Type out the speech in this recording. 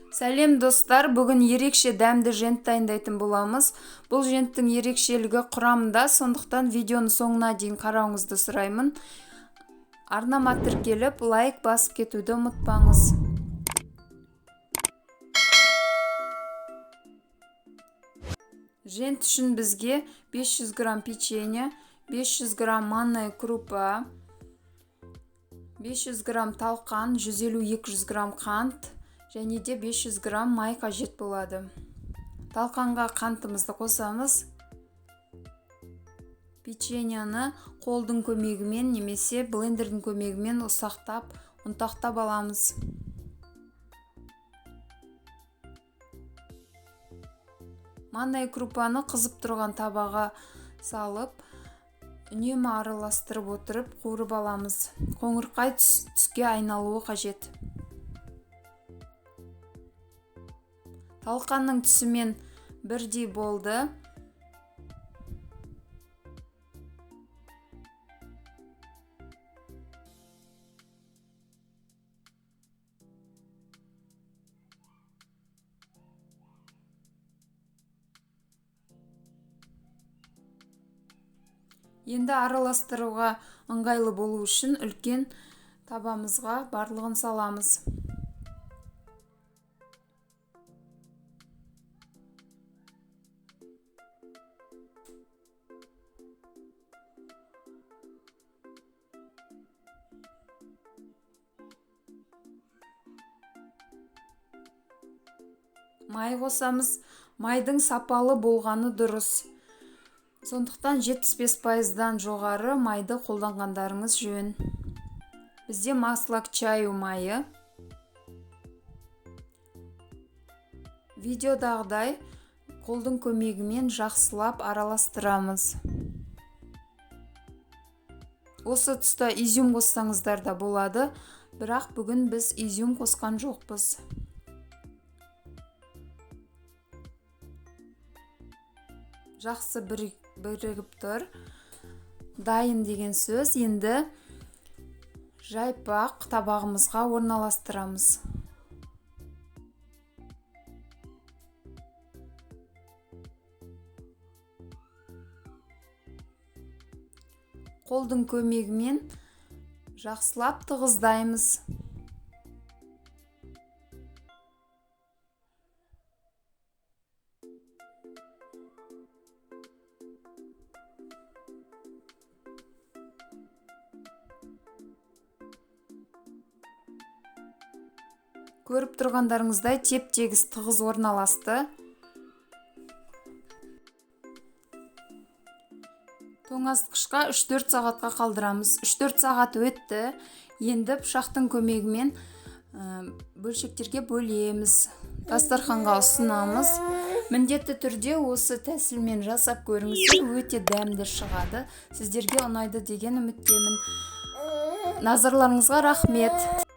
Сәлем достар, бүгін ерекше дәмді жент дайындайтын боламыз. Бұл женттің ерекшелігі құрамында, сондықтан видеоны соңына дейін қарауыңызды сұраймын. Арнама тіркеліп, лайк басып кетуді ұмытпаңыз. Жент үшін бізге 500 грамм печенье, 500 грамм манная крупа, 500 грамм талқан, 150-200 грамм қант және де 500 грамм май қажет болады. Талқанға қантымызды қосамыз. Печеньені қолдың көмегімен немесе блендердің көмегімен ұсақтап, ұнтақтап аламыз. Манная крупаны қызып тұрған табаға салып, үнемі араластырып отырып қуырып аламыз. Қоңырқай түске айналуы қажет. Талқанның түсімен бірдей болды. Енді араластыруға ыңғайлы болу үшін үлкен табамызға барлығын саламыз. Май қосамыз. Майдың сапалы болғаны дұрыс. Сондықтан 75%-дан жоғары майды қолданғандарыңыз жөн. Бізде масло к чаю майы. Видеодағыдай қолдың көмегімен жақсылап араластырамыз. Осы тұста изюм қоссаңыздар да болады, бірақ бүгін біз изюм қосқан жоқпыз. Жақсы бірігіп тұр. Дайын деген сөз. Енді жайпақ табағымызға орналастырамыз. Қолдың көмегімен жақсылап тығыздаймыз. Көріп тұрғандарыңыздай теп-тегіс тығыз орналасты. Тоңазытқышқа 3-4 сағатқа қалдырамыз. 3-4 сағат өтті. Енді пышақтың көмегімен бөлшектерге бөлеміз. Дастарханға ұсынамыз. Міндетті түрде осы тәсілмен жасап көріңіздер, өте дәмді шығады. Сіздерге ұнайды деген үміттемін. Назарларыңызға рахмет.